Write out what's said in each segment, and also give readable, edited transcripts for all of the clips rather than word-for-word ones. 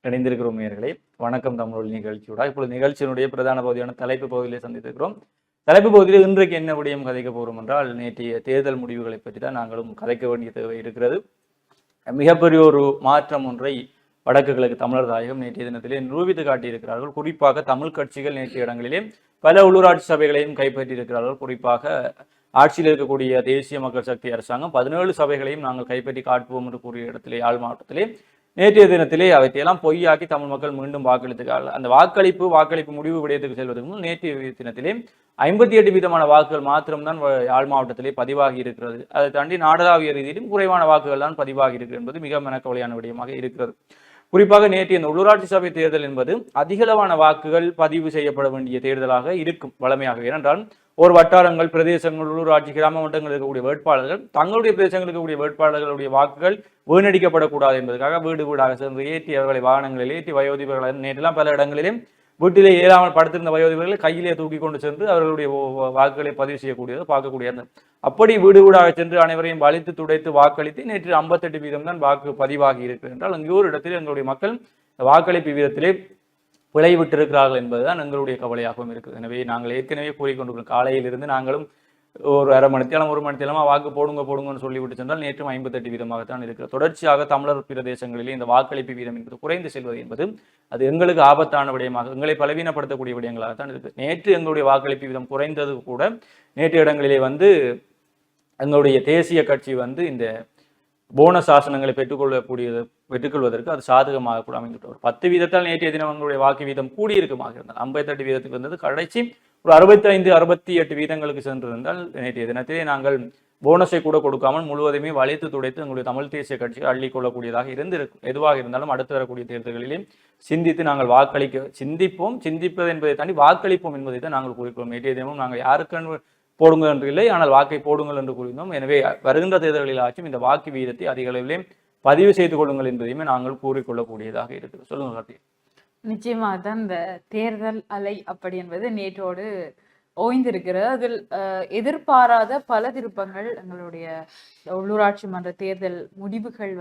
இணைந்திருக்கிறோம் நேயர்களே. வணக்கம் தமிழொலி நிகழ்ச்சியோட இப்பொழுது நிகழ்ச்சியினுடைய பிரதான பகுதியான தலைப்பு பகுதியிலே சந்தித்திருக்கிறோம். தலைப்பு பகுதியில் இன்றைக்கு என்ன விடயம் கதைக்க போகிறோம் என்றால், நேற்றைய தேர்தல் முடிவுகளை பற்றி தான் நாங்களும் கதைக்க வேண்டிய தேவை இருக்கிறது. மிகப்பெரிய ஒரு மாற்றம் ஒன்றை வடக்கு கிழக்கு தமிழர் தாயகம் நேற்றைய தினத்திலே நிரூபித்து காட்டியிருக்கிறார்கள். குறிப்பாக தமிழ் கட்சிகள் நேற்றைய இடங்களிலே பல உள்ளூராட்சி சபைகளையும் கைப்பற்றியிருக்கிறார்கள். குறிப்பாக ஆட்சியில் இருக்கக்கூடிய தேசிய மக்கள் சக்தி அரசாங்கம் 17 சபைகளையும் நாங்கள் கைப்பற்றி காட்டுவோம் என்று கூறிய இடத்திலே யாழ் மாவட்டத்திலே நேற்றைய தினத்திலே அவற்றையெல்லாம் பொய்யாக்கி தமிழ் மக்கள் மீண்டும் வாக்களித்துக்கார்கள். அந்த வாக்களிப்பு முடிவு விடயத்துக்கு செல்வதற்கு முன் நேற்றைய தினத்திலே 58 வீதமான வாக்குகள் மாத்திரம்தான் யாழ் மாவட்டத்திலே பதிவாகி இருக்கிறது. அதை தாண்டி நாடளாவிய ரீதியிலும் குறைவான வாக்குகள் தான் பதிவாகி இருக்கிறது என்பது மிக மனக்கவலையான விடயமாக இருக்கிறது. குறிப்பாக நேற்று இந்த உள்ளூராட்சி சபை தேர்தல் என்பது அதிகளவான வாக்குகள் பதிவு செய்யப்பட வேண்டிய தேர்தலாக இருக்கும் வளமையாக. ஏனென்றால் ஒரு வட்டாரங்கள், பிரதேசங்கள், உள்ளூராட்சி, கிராம மட்டங்கள் இருக்கக்கூடிய வேட்பாளர்கள் தங்களுடைய பிரதேசங்கள் இருக்கக்கூடிய வேட்பாளர்களுடைய வாக்குகள் வீணடிக்கப்படக்கூடாது என்பதற்காக வீடு வீடாக சென்று ஏற்றி அவர்களை வாகனங்களில் ஏற்றி வயோதிபர்களை நேற்றெல்லாம் பல இடங்களிலும் வீட்டிலே ஏறாமல் படுத்திருந்த வயோதிபர்களை கையிலே தூக்கி கொண்டு சென்று அவர்களுடைய வாக்குகளை பதிவு செய்யக்கூடியது பார்க்கக்கூடியது. அப்படி வீடு வீடாக சென்று அனைவரையும் வலித்து துடைத்து வாக்களித்து நேற்று 58 வீதம் தான் வாக்கு பதிவாகி இருக்கிறது என்றால் அங்கே ஒரு இடத்தில் எங்களுடைய மக்கள் வாக்களிப்பு வீதத்திலே பிழை விட்டிருக்கிறார்கள் என்பதுதான் எங்களுடைய கவலையாகவும் இருக்குது. எனவே நாங்கள் ஏற்கனவே கூறிக்கொண்டிருக்கிறோம். காலையிலிருந்து நாங்களும் ஒரு அரை மணித்தேலம் 1 மணித்தேலமா வாக்கு போடுங்கன்னு சொல்லிவிட்டு சென்றால் நேற்றும் 58 வீதமாகத்தான் இருக்கிறது. தொடர்ச்சியாக தமிழர் பிரதேசங்களிலே இந்த வாக்களிப்பு வீதம் என்பது குறைந்து செல்வது என்பது அது எங்களுக்கு ஆபத்தான விடயமாக, எங்களை பலவீனப்படுத்தக்கூடிய விடயங்களாகத்தான் இருக்குது. நேற்று எங்களுடைய வாக்களிப்பு வீதம் குறைந்தது கூட நேற்று இடங்களிலே எங்களுடைய தேசிய கட்சி இந்த போனஸ் ஆசனங்களை பெற்றுக்கொள்வதற்கு அது சாதகமாக கூட அமைந்துட்டு 10 வீதத்தால் நேற்றைய தினம் எங்களுடைய வாக்கு வீதம் கூடியிருக்குமாக இருந்தால் 58 வீதத்துக்கு வந்தது கடைசி ஒரு 65-68 வீதங்களுக்கு சென்றிருந்தால் நேற்றைய தினத்திலே நாங்கள் போனஸை கூட கொடுக்காமல் முழுவதுமே வளைத்து துடைத்து எங்களுடைய தமிழ் தேசிய கட்சிகள் அள்ளிக்கொள்ளக்கூடியதாக இருந்திருக்கும். எதுவாக இருந்தாலும் அடுத்து வரக்கூடிய தேர்தல்களிலே சிந்தித்து நாங்கள் சிந்திப்பது என்பதை தாண்டி வாக்களிப்போம் என்பதை தான் நாங்கள் கூறிக்கொள்வோம். நேற்றைய தினமும் நாங்கள் யாருக்கு போடுங்கள் என்று இல்லை, ஆனால் வாக்கை போடுங்கள் என்று கூறினோம். எனவே வருகின்ற தேர்தல்களில் ஆச்சும் இந்த வாக்கு வீதத்தை அதிக அளவிலே பதிவு செய்து கொள்ளுங்கள் என்பதையுமே நாங்கள் கூறிக்கொள்ளக்கூடியதாக இருக்குது. சொல்லுங்க கார்த்தி. நிச்சயமாக தான் இந்த தேர்தல் அலை அப்படி என்பது நேற்றோடு ஓய்ந்திருக்கிறது. அதில் எதிர்பாராத பல திருப்பங்கள் எங்களுடைய உள்ளூராட்சி மன்ற தேர்தல் முடிவுகள்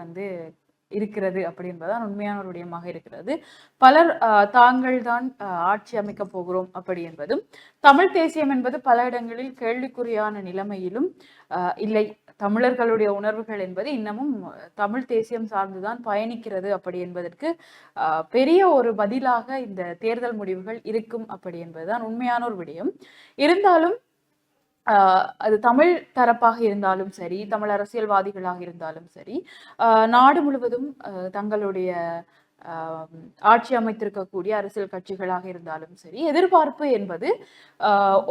இருக்கிறது அப்படி என்பதுதான் உண்மையான ஒரு விடயமாக இருக்கிறது. பலர் தாங்கள் தான் ஆட்சி அமைக்க போகிறோம் அப்படி என்பதும், தமிழ் தேசியம் என்பது பல இடங்களில் கேள்விக்குறியான நிலைமையிலும் இல்லை, தமிழர்களுடைய உணர்வுகள் என்பது இன்னமும் தமிழ் தேசியம் சார்ந்துதான் பயணிக்கிறது அப்படி என்பதற்கு பெரிய ஒரு பதிலாக இந்த தேர்தல் முடிவுகள் இருக்கும் அப்படி என்பதுதான் உண்மையான ஒரு விடயம். இருந்தாலும் அது தமிழ் தரப்பாக இருந்தாலும் சரி, தமிழ் அரசியல்வாதிகளாக இருந்தாலும் சரி, நாடு முழுவதும் தங்களுடைய ஆட்சி அமைத்திருக்கக்கூடிய அரசியல் கட்சிகளாக இருந்தாலும் சரி, எதிர்பார்ப்பு என்பது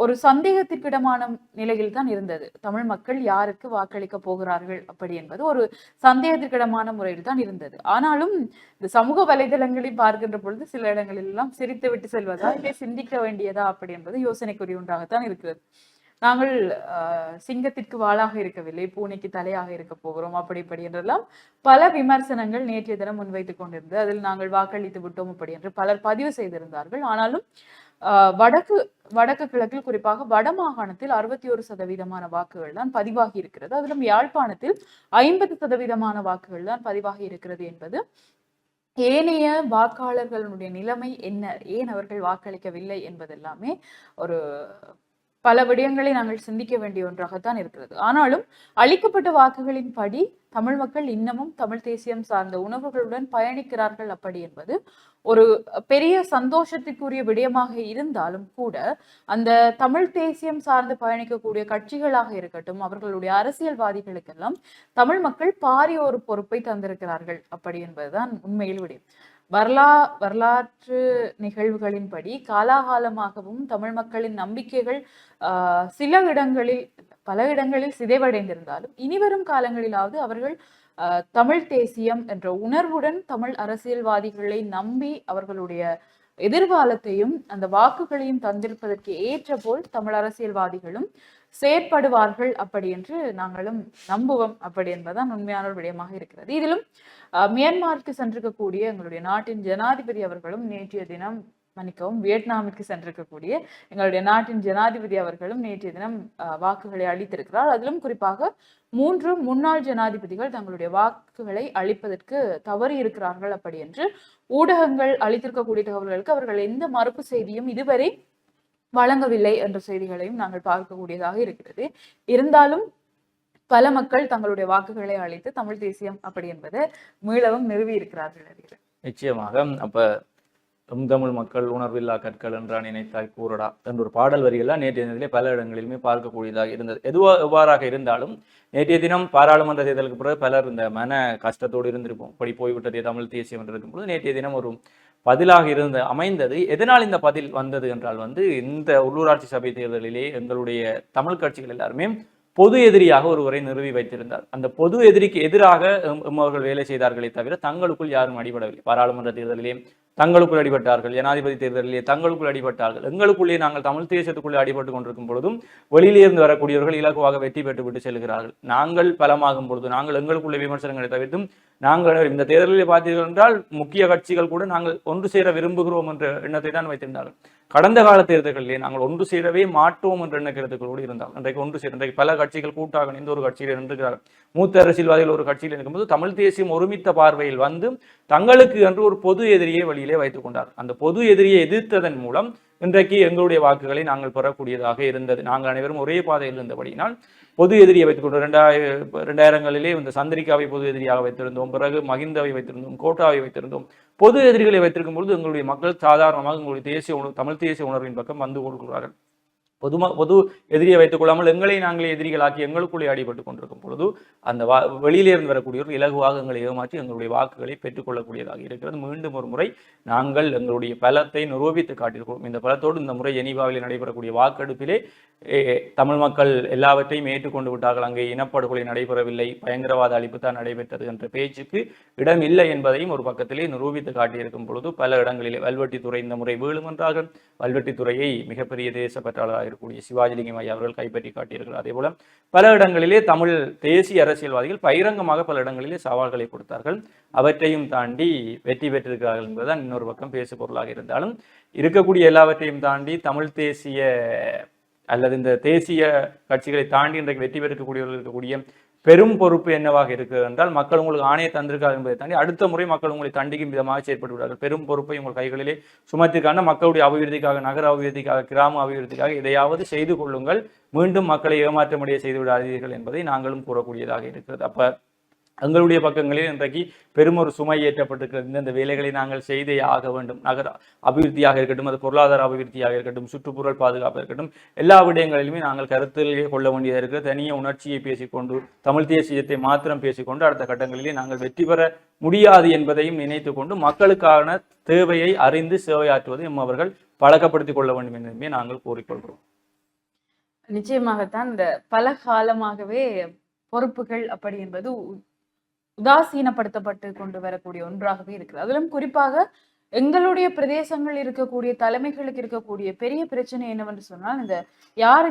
ஒரு சந்தேகத்திற்கிடமான நிலையில் தான் இருந்தது. தமிழ் மக்கள் யாருக்கு வாக்களிக்க போகிறார்கள் அப்படி என்பது ஒரு சந்தேகத்திற்கிடமான முறையில் தான் இருந்தது. ஆனாலும் இந்த சமூக வலைதளங்களில் பார்க்கின்ற பொழுது சில இடங்களில் எல்லாம் சிரித்து விட்டு செல்வதா, இதை சிந்திக்க வேண்டியதா அப்படி என்பது யோசனைக்குரிய ஒன்றாகத்தான் இருக்கிறது. நாங்கள் சிங்கத்திற்கு வாளாக இருக்கவில்லை, பூனைக்கு தலையாக இருக்க போகிறோம் அப்படி என்றெல்லாம் பல விமர்சனங்கள் நேற்றைய தினம் முன்வைத்துக் கொண்டிருந்து அதில் நாங்கள் வாக்களித்து விட்டோம் அப்படி என்று பலர் பதிவு செய்திருந்தார்கள். ஆனாலும் வடக்கு கிழக்கில் குறிப்பாக வட மாகாணத்தில் 61% வாக்குகள் தான் பதிவாகி இருக்கிறது. அதிலும் யாழ்ப்பாணத்தில் 50% வாக்குகள் தான் பதிவாகி இருக்கிறது என்பது ஏனைய வாக்காளர்களுடைய நிலைமை என்ன, ஏன் அவர்கள் வாக்களிக்கவில்லை என்பதெல்லாமே ஒரு பல விடயங்களை நாங்கள் சிந்திக்க வேண்டிய ஒன்றாகத்தான் இருக்கிறது. ஆனாலும் அளிக்கப்பட்ட வாக்குகளின் படி தமிழ் மக்கள் இன்னமும் தமிழ் தேசியம் சார்ந்த உணர்வுகளுடன் பயணிக்கிறார்கள் அப்படி என்பது ஒரு பெரிய சந்தோஷத்துக்குரிய விடயமாக இருந்தாலும் கூட, அந்த தமிழ் தேசியம் சார்ந்து பயணிக்கக்கூடிய கட்சிகளாக இருக்கட்டும், அவர்களுடைய அரசியல்வாதிகளுக்கெல்லாம் தமிழ் மக்கள் பாரிய ஒரு பொறுப்பை தந்திருக்கிறார்கள் அப்படி என்பதுதான் உண்மையில் விடயம். வரலாற்று நிகழ்வுகளின்படி காலாகாலமாகவும் தமிழ் மக்களின் நம்பிக்கைகள் பல இடங்களில் சிதைவடைந்திருந்தாலும் இனிவரும் காலங்களிலாவது அவர்கள் தமிழ் தேசியம் என்ற உணர்வுடன் தமிழ் அரசியல்வாதிகளை நம்பி அவர்களுடைய எதிர்காலத்தையும் அந்த வாக்குகளையும் தந்திருப்பதற்கு ஏற்ற போல் தமிழ் அரசியல்வாதிகளும் செயற்படுவார்கள் அப்படி என்று நாங்களும் நம்புவோம் அப்படி என்பதுதான் உண்மையான விடயமாக இருக்கிறது. இதிலும் மியான்மருக்கு சென்றிருக்கக்கூடிய எங்களுடைய நாட்டின் ஜனாதிபதி அவர்களும் நேற்றைய தினம் வியட்நாமிற்கு சென்றிருக்கக்கூடிய எங்களுடைய நாட்டின் ஜனாதிபதி அவர்களும் நேற்றைய தினம் வாக்குகளை அளித்திருக்கிறார். அதிலும் குறிப்பாக 3 முன்னாள் ஜனாதிபதிகள் தங்களுடைய வாக்குகளை அளிப்பதற்கு தவறி இருக்கிறார்கள் அப்படி என்று ஊடகங்கள் அளித்திருக்கக்கூடிய தகவல்களுக்கு அவர்கள் எந்த மறுப்பு செய்தியும் இதுவரை வழங்கவில்லை என்ற செய்திகளையும் நாங்கள் பார்க்கக்கூடியதாக இருக்கிறது. இருந்தாலும் பல மக்கள் தங்களுடைய வாக்குகளை அளித்து தமிழ் தேசியம் அப்படி என்பதை மீளவும் நிறுவி இருக்கிறார்கள். நிச்சயமாக. அப்ப தமிழ் மக்கள் உணர்வில்லா கற்கள் என்றான் நினைத்தாய் கூறடா என்ற ஒரு பாடல் வரிகள்லாம் நேற்றைய தினத்திலே பல இடங்களிலுமே பார்க்கக்கூடியதாக இருந்தது. எவ்வாறாக இருந்தாலும் நேற்றைய தினம் பாராளுமன்ற தேர்தலுக்கு பிறகு பலர் இந்த மன கஷ்டத்தோடு இருந்திருப்போம். இப்படி போய்விட்டதே தமிழ் தேசியம் என்று இருக்கும்போது நேற்றைய தினம் ஒரு பதிலாக அமைந்தது. எதனால் இந்த பதில் வந்தது என்றால் இந்த உள்ளூராட்சி சபை தேர்தலிலே எங்களுடைய தமிழ் கட்சிகள் எல்லாருமே பொது எதிரியாக ஒருவரை நிறுவி வைத்திருந்தார். அந்த பொது எதிரிக்கு எதிராக அவர்கள் வேலை செய்தார்களே தவிர தங்களுக்குள் யாரும் அடிபடவில்லை. பாராளுமன்ற தேர்தலிலே தங்களுக்குள் அடிபட்டார்கள், ஜனாதிபதி தேர்தலிலே தங்களுக்குள் அடிபட்டார்கள். எங்களுக்குள்ளே நாங்கள் தமிழ் தேசியத்துக்குள்ளே அடிபட்டு கொண்டிருக்கும் பொழுதும் வெளியிலே இருந்து வரக்கூடியவர்கள் இலகுவாக வெற்றி பெற்றுவிட்டு செல்கிறார்கள். நாங்கள் பலமாகும் பொழுது நாங்கள் எங்களுக்குள்ளே விமர்சனங்களை தவிர்த்தும் நாங்கள் இந்த தேர்தலிலே பார்த்தீர்கள் என்றால் முக்கிய கட்சிகள் கூட நாங்கள் ஒன்று சேர விரும்புகிறோம் என்ற எண்ணத்தை தான் வைத்திருந்தார்கள். கடந்த கால தேர்தல்களிலே நாங்கள் ஒன்று சேரவே மாட்டோம் என்ற எண்ண கருத்துக்களோடு இருந்தால் இன்றைக்கு ஒன்று சேர இன்றைக்கு பல கட்சிகள் கூட்டாக இணைந்து ஒரு கட்சியில் நின்றுகிறார்கள். மூத்த அரசியல்வாதிகள் ஒரு கட்சியில் இருக்கும்போது தமிழ் தேசியம் ஒருமித்த பார்வையில் தங்களுக்கு என்று ஒரு பொது எதிரியை வழியிலே வைத்துக் கொண்டார். அந்த பொது எதிரியை எதிர்த்ததன் மூலம் இன்றைக்கு எங்களுடைய வாக்குகளை நாங்கள் பெறக்கூடியதாக இருந்தது. நாங்கள் அனைவரும் ஒரே பாதையில் இருந்தபடியினால் பொது எதிரியை வைத்துக் கொண்டு 2000களிலே இந்த சந்திரிகாவை பொது எதிரியாக வைத்திருந்தோம், பிறகு மஹிந்தவை வைத்திருந்தோம், கோட்டாவை வைத்திருந்தோம். பொது எதிரிகளை வைத்திருக்கும் பொழுது எங்களுடைய மக்கள் சாதாரணமாக எங்களுடைய தமிழ் தேசிய உணர்வின் பக்கம் வந்து கொள்கிறார்கள். பொது எதிரியை வைத்துக் கொள்ளாமல் எங்களை நாங்களே எதிரிகளாக்கி எங்களுக்குள்ளே அடிபட்டு கொண்டிருக்கும் பொழுது அந்த வெளியிலே இருந்து வரக்கூடியவர்கள் இலகுவாக எங்களை ஏமாற்றி எங்களுடைய வாக்குகளை பெற்றுக்கொள்ளக்கூடியதாக இருக்கிறது. மீண்டும் ஒரு முறை நாங்கள் எங்களுடைய பலத்தை நிரூபித்து காட்டியிருக்கிறோம். இந்த பலத்தோடு இந்த முறை ஜெனீவாவில் நடைபெறக்கூடிய வாக்கெடுப்பிலே தமிழ் மக்கள் எல்லாவற்றையும் ஏற்றுக்கொண்டு விட்டார்கள். அங்கே இனப்படுகொலை நடைபெறவில்லை, பயங்கரவாத அழிப்பு தான் நடைபெற்றது என்ற பேச்சுக்கு இடம் இல்லை என்பதையும் ஒரு பக்கத்திலே நிரூபித்து காட்டியிருக்கும் பொழுது பல இடங்களிலே வல்வெட்டித்துறை இந்த முறை வீழும் என்றார்கள். வல்வெட்டித்துறையை மிகப்பெரிய தேச பற்றாளராக இருக்கக்கூடிய சிவாஜிலிங்கம் ஐயா அவர்கள் கைப்பற்றி காட்டியிருக்கிறார். அதே போல பல இடங்களிலே தமிழ் தேசிய அரசியல்வாதிகள் பகிரங்கமாக பல இடங்களிலே சவால்களை கொடுத்தார்கள். அவற்றையும் தாண்டி வெற்றி பெற்றிருக்கிறார்கள் என்பதுதான் இன்னொரு பக்கம் பேசு பொருளாக இருந்தாலும் இருக்கக்கூடிய எல்லாவற்றையும் தாண்டி தமிழ் தேசிய அல்லது இந்த தேசிய கட்சிகளை தாண்டி இன்றைக்கு வெற்றி பெறக்கூடியவர்கள் இருக்கக்கூடிய பெரும் பொறுப்பு என்னவாக இருக்கிறது என்றால் மக்கள் உங்களுக்கு ஆணையை தந்திருக்கார் என்பதை தாண்டி அடுத்த முறை மக்கள் உங்களை தண்டிக்கும் விதமாக செயற்பட்டு விடுவார்கள். பெரும் பொறுப்பை உங்கள் கைகளிலே சுமத்திற்கான மக்களுடைய அபிவிருத்திக்காக, நகர அபிவிருத்திக்காக, கிராம அபிவிருத்திக்காக எதையாவது செய்து கொள்ளுங்கள், மீண்டும் மக்களை ஏமாற்றமுடைய செய்து விடாதீர்கள் என்பதை நாங்களும் கூறக்கூடியதாக இருக்கிறது. அப்ப எங்களுடைய பக்கங்களில் இன்றைக்கு பெரும் ஒரு சுமை ஏற்றப்பட்டிருக்கிறது. இந்த வேலைகளை நாங்கள் செய்தே ஆக வேண்டும். நகர அபிவிருத்தியாக இருக்கட்டும், அது பொருளாதார அபிவிருத்தியாக இருக்கட்டும், சுற்றுப்புற பாதுகாப்பாக இருக்கட்டும், எல்லா விடயங்களிலுமே நாங்கள் கருத்திலே கொள்ள வேண்டியதாக இருக்கிற தனிய உணர்ச்சியை பேசிக்கொண்டு தமிழ் தேசியத்தை மாத்திரம் பேசிக்கொண்டு அடுத்த கட்டங்களிலே நாங்கள் வெற்றி பெற முடியாது என்பதையும் நினைத்து கொண்டு மக்களுக்கான தேவையை அறிந்து சேவையாற்றுவது அவர்கள் பழக்கப்படுத்திக் கொள்ள வேண்டும் என்பதையுமே நாங்கள் கூறிக்கொள்கிறோம். நிச்சயமாகத்தான் இந்த பல காலமாகவே பொறுப்புகள் அப்படி என்பது உதாசீனப்படுத்தப்பட்டு கொண்டு வரக்கூடிய ஒன்றாகவே இருக்கிறது. அதிலும் குறிப்பாக எங்களுடைய பிரதேசங்கள் இருக்கக்கூடிய தலைமைகளுக்கு இருக்கக்கூடிய பெரிய பிரச்சனை என்னவென்று சொன்னால்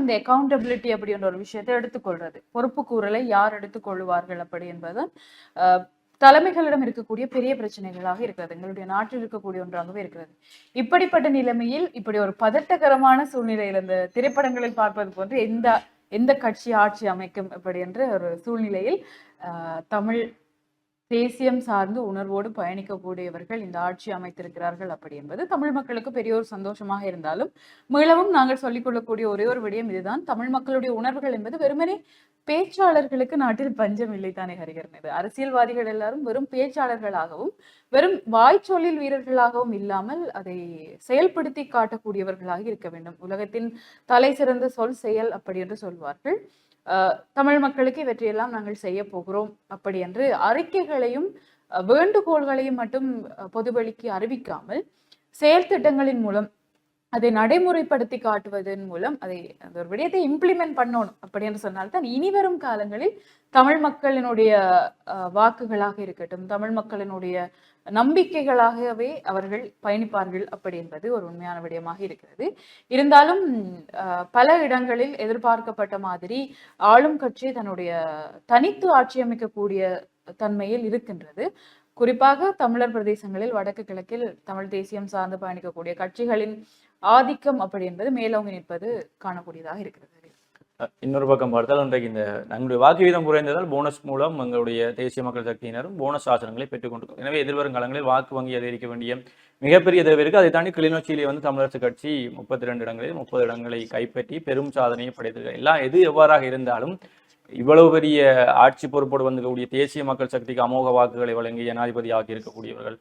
இந்த அக்கௌண்டபிலிட்டி அப்படின்ற ஒரு விஷயத்தை எடுத்துக்கொள்றது, பொறுப்பு கூறலை யார் எடுத்துக்கொள்வார்கள் அப்படி என்பது தலைமைகளிடம் இருக்கக்கூடிய பெரிய பிரச்சனைகளாக இருக்கிறது. எங்களுடைய நாட்டில் இருக்கக்கூடிய ஒன்றாகவே இருக்கிறது. இப்படிப்பட்ட நிலைமையில் இப்படி ஒரு பதட்டகரமான சூழ்நிலையில் இந்த திரைப்படங்களில் பார்ப்பது போன்று எந்த கட்சி ஆட்சி அமைக்கும் அப்படி என்ற ஒரு சூழ்நிலையில் தமிழ் தேசியம் சார்ந்து உணர்வோடு பயணிக்கக்கூடியவர்கள் இந்த ஆட்சி அமைத்திருக்கிறார்கள் அப்படி என்பது தமிழ் மக்களுக்கு பெரிய ஒரு சந்தோஷமாக இருந்தாலும் மீளவும் நாங்கள் சொல்லிக்கொள்ளக்கூடிய ஒரே ஒரு விடயம் இதுதான். தமிழ் மக்களுடைய உணர்வுகள் என்பது வெறுமனே பேச்சாளர்களுக்கு நாட்டில் பஞ்சம் இல்லை தானே ஹரிகரன். இது அரசியல்வாதிகள் எல்லாரும் வெறும் பேச்சாளர்களாகவும் வெறும் வாய்ச்சொல்லில் வீரர்களாகவும் இல்லாமல் அதை செயல்படுத்தி காட்டக்கூடியவர்களாக இருக்க வேண்டும். உலகத்தின் தலை சிறந்த சொல் செயல் அப்படி என்று சொல்வார்கள். தமிழ் மக்களுக்கு இவற்றையெல்லாம் நாங்கள் செய்ய போகிறோம் அப்படி என்று அறிக்கைகளையும் வேண்டுகோள்களையும் மட்டும் பொதுவெளிக்கு அறிவிக்காமல் செயல் திட்டங்களின் மூலம் அதை நடைமுறைப்படுத்தி காட்டுவதன் மூலம் அந்த ஒரு விடயத்தை இம்ப்ளிமெண்ட் பண்ணணும் அப்படி என்று சொன்னால்தான் இனி வரும் காலங்களில் தமிழ் மக்களினுடைய வாக்குகளாக இருக்கட்டும், தமிழ் மக்களினுடைய நம்பிக்கைகளாகவே அவர்கள் பயணிப்பார்கள் அப்படி என்பது ஒரு உண்மையான விடயமாக இருக்கிறது. இருந்தாலும் பல இடங்களில் எதிர்பார்க்கப்பட்ட மாதிரி ஆளும் கட்சி தன்னுடைய தனித்து ஆட்சி அமைக்கக்கூடிய தன்மையில் இருக்கின்றது. குறிப்பாக தமிழர் பிரதேசங்களில் வடக்கு கிழக்கில் தமிழ் தேசியம் சார்ந்து பயணிக்கக்கூடிய கட்சிகளின் ஆதிக்கம் அப்படி என்பது மேலோங்கி நிற்பது காணக்கூடியதாக இருக்கிறது. இன்னொரு பக்கம் பார்த்தால் இன்றைக்கு இந்த நம்முடைய வாக்கு வீதம் குறைந்ததால் போனஸ் மூலம் எங்களுடைய தேசிய மக்கள் சக்தியினரும் போனஸ் ஆசனங்களை பெற்றுக்கொண்டிருக்கும். எனவே எதிர்வரும் காலங்களில் வாக்கு வங்கி அதிகரிக்க வேண்டிய மிகப்பெரிய தேவை இருக்கு. அதை தாண்டி கிளிநொச்சியிலே வந்து தமிழரசு கட்சி 32 இடங்களில் 30 இடங்களை கைப்பற்றி பெரும் சாதனையை படைத்திருக்கிறது. எல்லாம் எது எவ்வாறாக இருந்தாலும் இவ்வளவு பெரிய ஆட்சி பொறுப்போடு வந்திருக்கக்கூடிய தேசிய மக்கள் சக்திக்கு அமோக வாக்குகளை வழங்கி ஜனாதிபதியாக இருக்கக்கூடியவர்கள்,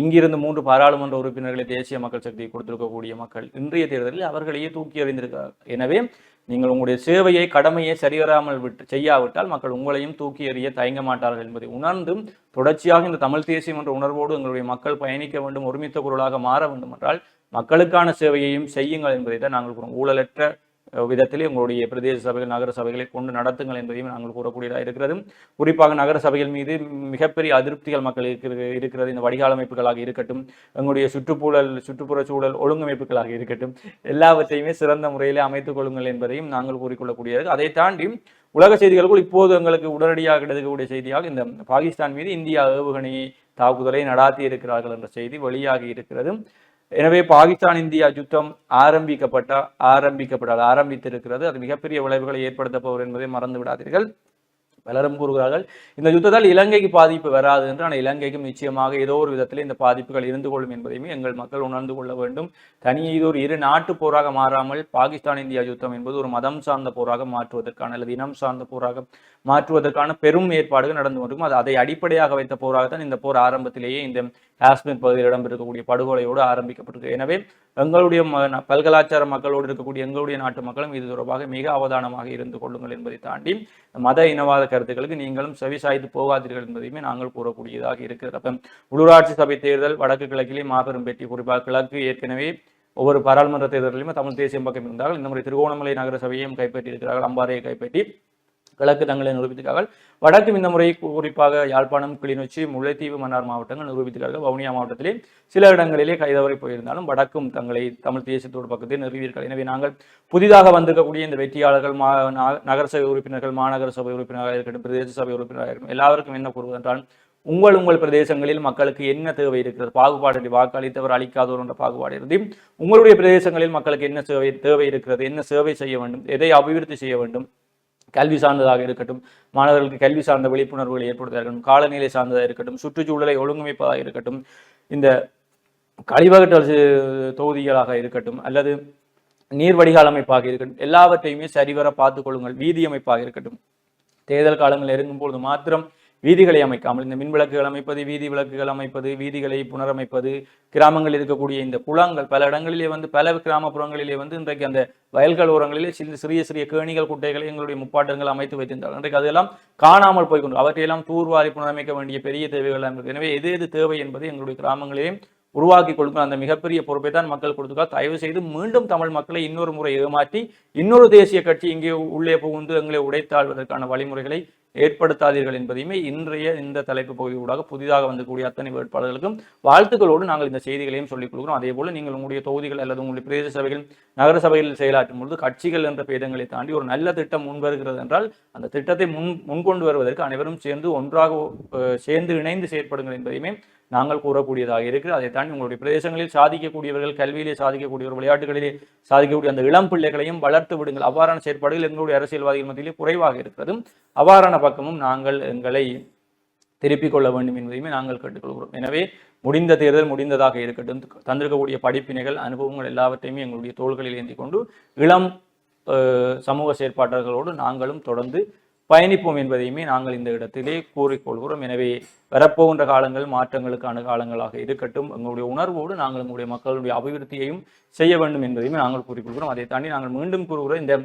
இங்கிருந்து 3 பாராளுமன்ற உறுப்பினர்களை தேசிய மக்கள் சக்தியை கொடுத்திருக்கக்கூடிய மக்கள் இன்றைய தேர்தலில் அவர்களையே தூக்கி எறிந்திருக்கிறார். எனவே நீங்கள் உங்களுடைய சேவையை கடமையை சரிவராமல் செய்யாவிட்டால் மக்கள் உங்களையும் தூக்கி எறிய தயங்க மாட்டார்கள் என்பதை உணர்ந்தும் தொடர்ச்சியாக இந்த தமிழ் தேசியம் என்ற உணர்வோடு எங்களுடைய மக்கள் பயணிக்க வேண்டும், ஒருமித்த குரலாக மாற வேண்டும் என்றால் மக்களுக்கான சேவையையும் செய்யுங்கள் என்பதை தான் நாங்கள் கூறுவோம். ஊழலற்ற விதத்திலே உங்களுடைய பிரதேச சபைகள் நகர சபைகளை கொண்டு நடத்துங்கள் என்பதையும் நாங்கள் கூறக்கூடியதாக இருக்கிறது. குறிப்பாக நகர சபைகள் மீது மிகப்பெரிய அதிருப்திகள் மக்கள் இருக்கிறது. இந்த வடிகால் அமைப்புகளாக இருக்கட்டும், எங்களுடைய சுற்றுப்புற சூழல் ஒழுங்கமைப்புகளாக இருக்கட்டும், எல்லாவற்றையுமே சிறந்த முறையிலே அமைத்துக் கொள்ளுங்கள் என்பதையும் நாங்கள் கூறிக்கொள்ளக்கூடியது. அதை தாண்டி உலக செய்திகளுக்குள் இப்போது எங்களுக்கு உடனடியாக கிடைக்கக்கூடிய செய்தியாக இந்த பாகிஸ்தான் மீது இந்தியா ஏவுகணை தாக்குதலை நடாத்தி இருக்கிறார்கள் என்ற செய்தி வெளியாகி இருக்கிறது. எனவே பாகிஸ்தான் இந்தியா யுத்தம் ஆரம்பித்திருக்கிறது. அது மிகப்பெரிய விளைவுகளை ஏற்படுத்த போவது என்பதை மறந்து விடாதீர்கள். பலரும் கூறுகிறார்கள் இந்த யுத்தத்தால் இலங்கைக்கு பாதிப்பு வராது என்று. ஆனால் இலங்கைக்கும் நிச்சயமாக ஏதோ ஒரு விதத்தில் இந்த பாதிப்புகள் இருந்து கொள்ளும் என்பதையுமே எங்கள் மக்கள் உணர்ந்து கொள்ள வேண்டும். தனியே இது ஒரு 2 நாட்டு போராக மாறாமல் பாகிஸ்தான் இந்தியா யுத்தம் என்பது ஒரு மதம் சார்ந்த போராக மாற்றுவதற்கான அல்லது இனம் சார்ந்த போராக மாற்றுவதற்கான பெரும் ஏற்பாடுகள் நடந்து கொண்டிருக்கும். அதை அடிப்படையாக வைத்த போராகத்தான் இந்த போர் ஆரம்பத்திலேயே இந்த காஷ்மீர் பகுதியில் இடம்பெறக்கூடிய படுகொலையோடு ஆரம்பிக்கப்பட்டிருக்கு. எனவே எங்களுடைய பல்கலாச்சார மக்களோடு இருக்கக்கூடிய எங்களுடைய நாட்டு மக்களும் இது தொடர்பாக மிக அவதானமாக இருந்து கொள்ளுங்கள் என்பதை தாண்டி மத இனவாத கருத்துக்களுக்கு நீங்களும் செவிசாய்த்து போகாதீர்கள் என்பதையுமே நாங்கள் கூறக்கூடியதாக இருக்கிறது. அப்ப உள்ளூராட்சி சபை தேர்தல் வடக்கு கிழக்கிலே மாபெரும் வெற்றி. குறிப்பாக கிழக்கு ஏற்கனவே ஒவ்வொரு பாராளுமன்ற தேர்தலிலுமே தமிழ் தேசியம் பக்கம் இருந்தார்கள். இந்த முறை திருகோணமலை நகர சபையையும் கைப்பற்றி இருக்கிறார்கள். அம்பாறையை கைப்பற்றி கிழக்கு தங்களை நிரூபித்தார்கள். வடக்கு இந்த முறை குறிப்பாக யாழ்ப்பாணம், கிளிநொச்சி, முல்லைத்தீவு, மன்னார் மாவட்டங்கள் நிரூபித்தார்கள். வவுனியா மாவட்டத்திலே சில இடங்களிலே கைதவரை போயிருந்தாலும் வடக்கும் தங்களை தமிழ் தேசியத்தோடு பக்கத்தில் நிறுவீர்கள். எனவே நாங்கள் புதிதாக வந்திருக்கக்கூடிய இந்த வெற்றியாளர்கள் நகர சபை உறுப்பினர்கள், மாநகர சபை உறுப்பினராக இருக்கட்டும், பிரதேச சபை உறுப்பினராக இருக்கட்டும், எல்லாருக்கும் என்ன கூறுவதென்றால் உங்கள் பிரதேசங்களில் மக்களுக்கு என்ன தேவை இருக்கிறது, பாகுபாடு வாக்களித்தவர் அளிக்காதவர் என்ற பாகுபாடு இருந்து உங்களுடைய பிரதேசங்களில் மக்களுக்கு என்ன தேவை இருக்கிறது, என்ன சேவை செய்ய வேண்டும், எதை அபிவிருத்தி செய்ய வேண்டும், கல்வி சார்ந்ததாக இருக்கட்டும், மாணவர்களுக்கு கல்வி சார்ந்த விழிப்புணர்வுகளை ஏற்படுத்த இருக்கட்டும், காலநிலை சார்ந்ததாக இருக்கட்டும், சுற்றுச்சூழலை ஒழுங்கமைப்பதாக இருக்கட்டும், இந்த கழிவகற்றல் தொகுதிகளாக இருக்கட்டும், அல்லது நீர் வடிகால் அமைப்பாக இருக்கட்டும், எல்லாவற்றையுமே சரிவர பார்த்துக் கொள்ளுங்கள். வீதி அமைப்பாக இருக்கட்டும், தேர்தல் காலங்கள் நெருங்கும் பொழுது மாத்திரம் வீதிகளை அமைக்காமல் இந்த மின் விளக்குகள் அமைப்பது, வீதி விளக்குகள் அமைப்பது, வீதிகளை புனரமைப்பது, கிராமங்களில் இருக்கக்கூடிய இந்த குளங்கள் பல இடங்களிலே வந்து பல கிராமப்புறங்களிலே வந்து இன்றைக்கு அந்த வயல்கள் ஓரங்களிலே சிறிய சிறிய கேணிகள் குட்டைகளை எங்களுடைய முப்பாட்டங்கள் அமைத்து வைத்திருந்தார்கள். இன்றைக்கு அதெல்லாம் காணாமல் போய்கொண்டு அவற்றையெல்லாம் தூர்வாரி புனரமைக்க வேண்டிய பெரிய தேவைகள் இருக்குது. எனவே எது தேவை என்பது எங்களுடைய கிராமங்களிலே உருவாக்கி கொடுக்கும் அந்த மிகப்பெரிய பொறுப்பை தான் மக்கள் கொடுத்துக்கால். தயவு செய்து மீண்டும் தமிழ் மக்களை இன்னொரு முறை ஏமாற்றி இன்னொரு தேசிய கட்சி இங்கே உள்ளே புகுந்து எங்களை உடைத்தாழ்வதற்கான வழிமுறைகளை ஏற்படுத்தாதீர்கள் என்பதையுமே இன்றைய இந்த தலைப்பு பகுதியூடாக புதிதாக வந்தக்கூடிய அத்தனை வேட்பாளர்களுக்கும் வாழ்த்துக்களோடு நாங்கள் இந்த செய்திகளையும் சொல்லிக் கொடுக்கிறோம். அதே போல நீங்கள் உங்களுடைய தொகுதிகள் அல்லது உங்களுடைய பிரதேச சபைகள் நகர சபைகளில் செயலாற்றும் பொழுது கட்சிகள் என்ற பேதங்களை தாண்டி ஒரு நல்ல திட்டம் முன்வருகிறது என்றால் அந்த திட்டத்தை முன்கொண்டு வருவதற்கு அனைவரும் சேர்ந்து இணைந்து செயற்படுங்கள் என்பதையுமே நாங்கள் கூறக்கூடியதாக இருக்குது. அதை தாண்டி உங்களுடைய பிரதேசங்களில் சாதிக்கக்கூடியவர்கள், கல்வியிலே சாதிக்கக்கூடியவர்கள், விளையாட்டுகளிலே சாதிக்கக்கூடிய அந்த இளம் பிள்ளைகளையும் வளர்த்து விடுங்கள். அவ்வாறான செயற்பாடுகள் எங்களுடைய அரசியல்வாதிகள் மத்தியிலே குறைவாக இருக்கிறது. அவ்வாறான பக்கமும் நாங்கள் எங்களை திருப்பிக் கொள்ள வேண்டும் என்பதையுமே நாங்கள் கேட்டுக்கொள்கிறோம். எனவே முடிந்த தேர்தல் முடிந்ததாக இருக்கட்டும், தந்திருக்கக்கூடிய படிப்பினைகள், அனுபவங்கள் எல்லாவற்றையுமே எங்களுடைய தோள்களில் ஏந்தி கொண்டு இளம் சமூக செயற்பாட்டாளர்களோடு நாங்களும் தொடர்ந்து பயணிப்போம் என்பதையுமே நாங்கள் இந்த இடத்திலே கூறிக்கொள்கிறோம். எனவே வரப்போகின்ற காலங்கள் மாற்றங்களுக்கான காலங்களாக இருக்கட்டும், எங்களுடைய உணர்வோடு நாங்கள் எங்களுடைய மக்களுடைய அபிவிருத்தியையும் செய்ய வேண்டும் என்பதையுமே நாங்கள் கூறிக்கொள்கிறோம். அதை தாண்டி நாங்கள் மீண்டும் கூறுகிறோம், இந்த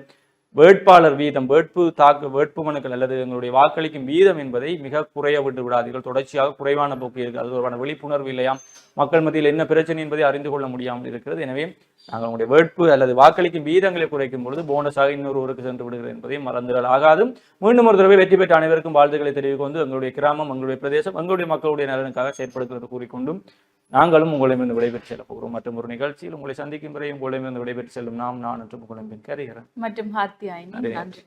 வேட்பாளர் வீதம், வேட்பு மனுக்கள் அல்லது எங்களுடைய வாக்களிக்கும் வீதம் என்பதை மிக குறைய விட்டு விடாதீர்கள். தொடர்ச்சியாக குறைவான போக்கு இருக்குது. அது ஒரு விழிப்புணர்வு இல்லையா, மக்கள் மத்தியில் என்ன பிரச்சனை என்பதை அறிந்து கொள்ள முடியாமல் இருக்கிறது. எனவே நாங்கள் உங்களுடைய வேட்பு அல்லது வாக்களிக்கும் வீதங்களை குறைக்கும் பொழுது போனஸாக இன்னொருவருக்கு சென்று விடுகிறது என்பதை மறந்துடல் ஆகாது. மீண்டும் ஒரு தடவை வெற்றி பெற்ற அனைவருக்கும் வாழ்த்துக்களை தெரிவிக்கொண்டு எங்களுடைய கிராமம், எங்களுடைய பிரதேசம், எங்களுடைய மக்களுடைய நலனுக்காக செயற்படுகிறது கூறிக்கொண்டும் நாங்களும் உங்களிடமிருந்து விடைபெற்று செல்ல போகிறோம். மற்றும் ஒரு நிகழ்ச்சியில் உங்களை சந்திக்கும் வரை உங்களிடமிருந்து விடைபெற்று செல்லும் நான் மற்றும் உங்களிடம் கரிகரன் மற்றும் நன்றி.